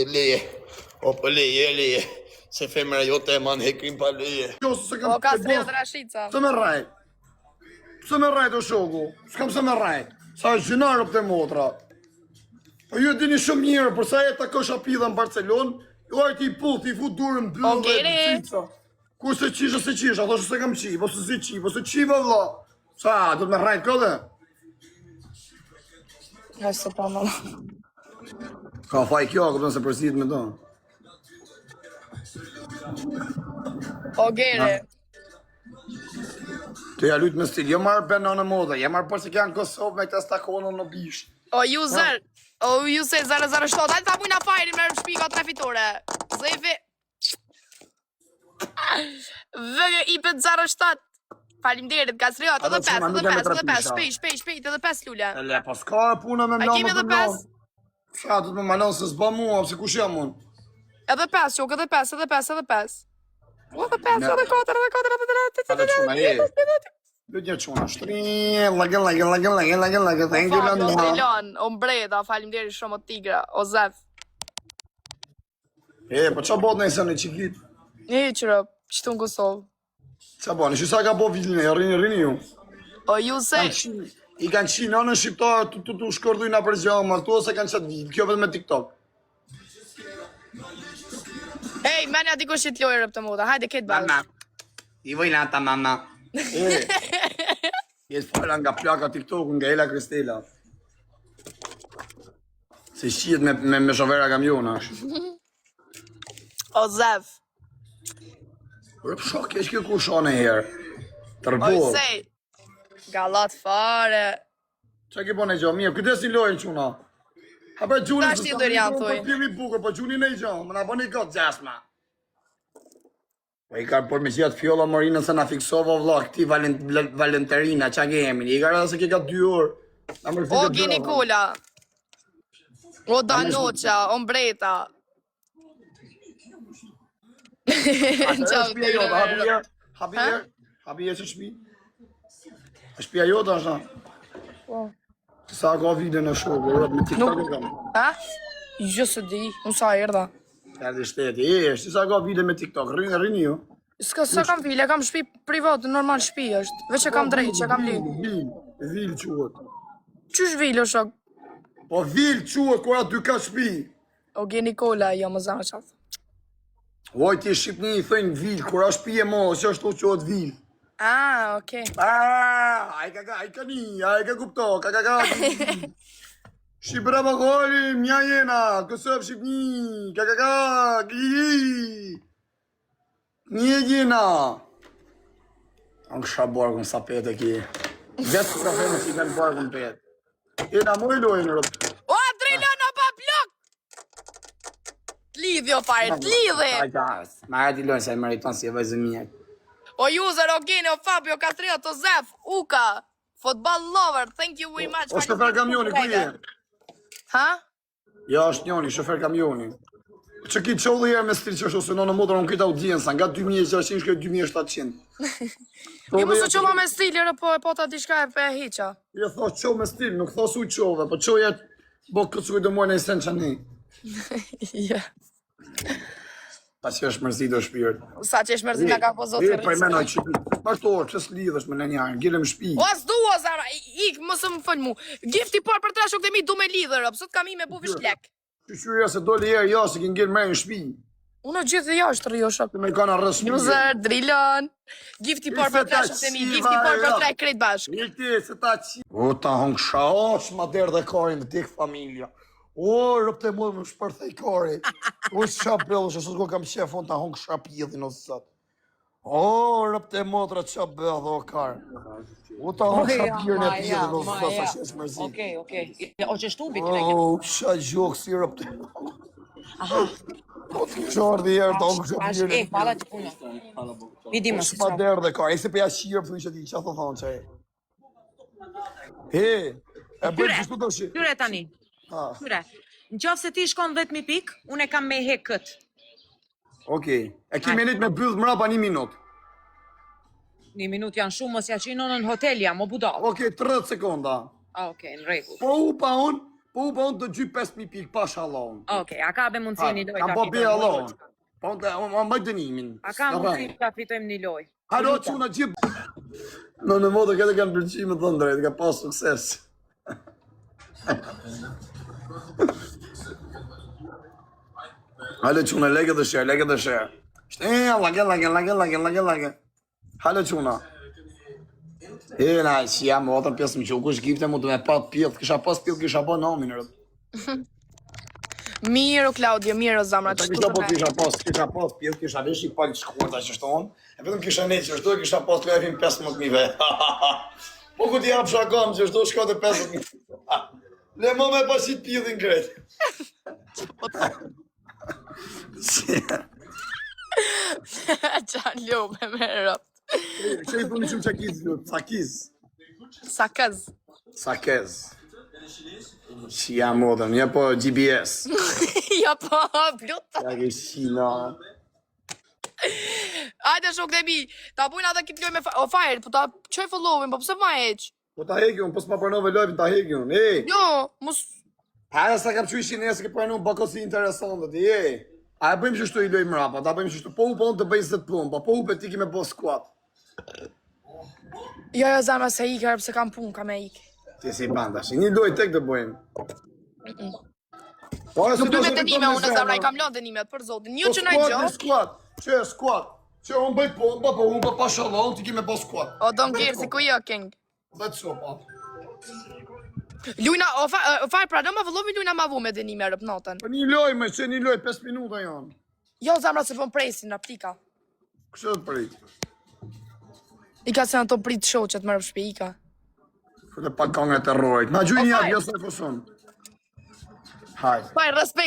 leje. O po leje. Se femra jote e man hekrim pa leje. O ka sreja Rashica. Pse me rajt? Pse me rajt o shoku? S'kam pse me rajt. Sa është gjinarë për të motra. Po ju e dini shumë mirë, përsa e ta kosha pidha në Barcelonë, ju ajti i pull, ti fu durën bëllë dhe cica. Kur se qisha se qisha, thoshe se kam qi, po se si qi, po se qi vë vla. Sa, do të me rajt këllë? Ja se pa më. Ka faj kjo, këpëtën se përsit me do. O gere. Të ja lutë me stil, jo marrë benë në moda, ja marrë për që kja në Kosovë me këta stakonë në bish. O user 007, hajtë ta mujna fajri me shpika 3 fitore. Zefi. IP 07. Falimderit, Gastriot, edhe 5, shpejt, edhe 5 lule. Le, pas ka e puna me mlamë edhe 5? Qa, du të me malon se s'ba mua, pëse kush jam unë? Edhe 5, qok, edhe 5. Edhe 5, edhe 4, Edhe quna e. Lutje quna, shtrin, lagën, thank you, London. Trilon, o mbreda, falimderit shumë o tigra, o zef. E, po qa bot në isën e qikit? Një qërë, qëtu në Kosovë. Qa bot, në shisa ka bo vilin e, rini ju. O ju se... I kanë qinë në shqiptarë të shkërdujna për gjahë martu, ose kanë qatë vilë, kjo vetë me TikTok. Hej, menja diko shqit lojë rëpë të moda, hajde ketë balë. Mama, i vojnë ata mama. Jetë fara nga plaka TikTok, nga Ela Kristela. Se shqiet me shovera kamionash. O zef. Rëp shok, kesh kjo ku shone herë. Tërbor. O sej. Galat fare. Qa ki po në gjo, mirë, këtë esin lojnë quna. Hape gjuni, Ta shti dër janë, thuj. Pimi bukur, po gjuni në i gjo, më na bëni këtë gjasma. Po i ka por me qiat fjolla Marina se na fiksova vlla, këti Valenterina, qa kemi, i ka rrë se ke ka 2 orë. O Gini Kula. O Danoqa, o Mbreta. Hapi e që shpi? A shpia jota është na? Sa ka vide në shokë, me TikTok e kam. Ha? Jo se di, unë sa erda. Erdi shteti, si sa ka vide me TikTok, rini ju? Sa kam vile, kam shpi privat, normal shpi është. Veç e kam drejt, që kam li. Vil quët. Qysh vile o shok? Po vil quët, kura 2 ka shpi. O Gini Kula, jo më zanë qatë. Oj, ti Shqipni i thëjnë vil, kura shpi e mo, që është to quët vil. Ah, okej. Ai ka kupto, ka. Shqipëra më goli, mja jena, kësëp Shqipni, gi. Një gjina. Angë shra bargën sa pete ki. Vetë ka fene që i kanë bargën pete. Jena mu i lojnë rëpë. O, Trilon, o pa plok! T'lidhi o pare, t'lidhi! Ma e t'i lojnë se e meriton si e vajzë mjek. O user, o Gini, o Fabio, Kastriot, o Zef, Uka, football lover, thank you very much. O shofer kamioni, ku je? Ha? Ja, është njoni, shofer kamioni. Që ki qolë herë me stil që është ose në motor në këtë audienca, nga 2600 shkë 2700. I mu së qova me stil, po e pota t'i shka e pe hiqa. Jo, tho qovë me stil, nuk tho su qove, po qoja bo këtë suj do mojnë e sen që një. Ja. Ta që është mërzi do shpirt. Sa që është mërzi nga ka po zotë rrisë. Për menoj që martohë, që s'lidhësh me në njarën, gilem shpi. O, s'du o zara, ik, mësë më fëllë mu. Gifti par për 3 shok dhe mi du me lidhër, pësot kam i me bu vishlek. Qyqyria se doli herë jo, se kënë gilë mërë në shpi. Unë gjithë dhe jashtë rjo shok. Me kanë arrës shpi. User, Trilon. Gifti par për 3 shok dhe mi, gifti par për 3 krejt bashk. Ilti, se ta qi. O, ta hongë sha, o, që ma derë dhe karin dhe dik familja. O, rëpte mu më shpërthej kari. O, qa bëllë, që s'ko kam qef, unë ta hongë sha pjedhin o sot. O, rëpte motra qa bëllë, o karë. O, ta hongë sha pjedhin e pjedhin o sot, sa që është mërzi. Okej. O që shtu bitë legë? O, qa gjokë si rëpte. Aha. O, të këshar dhe jerë, ta hongë sha pjedhin e pjedhin. Pala që punë. Vidi më si Ma qa. derë dhe karë, e se pëja shirë, për që ti, qa thë thonë që e. He, e bërë që shtu të shi. Tyre tani. Tyre. Në qofë se ti shkon 10.000 pikë, unë e kam me hek këtë. Okej, e ki menit me bëllë mrapa 1 minut. 1 minut janë shumë, mos ja qinon në hotel jam, o budal. Okej, 30 sekonda. Okej, në regull. Po u pa unë, Po unë të gjy 5.000 pikë pa shalon. Okej, a ka be mundësi një lojë Kam ta po bje fitojmë? allon. Po unë mbaj dënimin. A ka mundësi ta fitojmë një lojë? Halo, çuna gjip. Në modë këtë kanë pëlqime të drejtë, ka pas sukses. Halo, çuna, legë dhe share. Lage. Halo, çuna. Na, si jam otër pjesë më që u kush gifte mu të me pat pjellë, kisha pas pjellë, kisha ba namin rëd. Mirë, Claudio, mirë, zamra, që Kisha pas pjellë, kisha vesh i palë shkurta që shtonë, e vetëm kisha ne që shtu, kisha pas të lefim 15.000 Po ku t'jap shakam që shtu shkote 15.000. Le mo me pasit pjellin kretë. Qa lume me rëpt. Që i thuni shumë qakiz, Sakez. Si jam modën, një po GPS. Ja po, bluta. Ja ke shina. Ajde shok dhe mi, ta bujnë ata kitë loj me fire, po ta qoj followin, po pëse ma eq? Po ta hegjun, po s'ma pranove lojpin, ta hegjun, Jo, mos... Para sa kam qyshin nesë ke pranu bakosi interesantët, A e bëjmë që shtu i lojmë rapa, ta bëjmë që shtu, po u po në të bëjmë 10 punë, po u pe ti ki me bo skuat. Jo, zamra se i kërë, pëse kam punë, kam e ik. Ti si banda, shi një loj tek të bëjmë. Nuk du me dënime unë, zamra, i kam lënë dënimet, për zotin. Një që në i gjo. Skuat. Që unë bëj punë, unë bëj pa shalon, ti ki me bo skuat. O, do më kërë, si ku jo, king. Dhe të sopa. Lujna, o faj, pra, në ma vëllovi lujna ma vu me dënime rëp notën. Po një loj, me që një loj, 5 minuta janë. Jo, zamra, se fëm presin, në aptika. Kështë të prit? I ka se në to prit shoqet, më rëp shpe, i ka. Këtë pa kongët e rojt. Ma gjuj një atë, jo se e fësun. Hajde. Faj, respekt.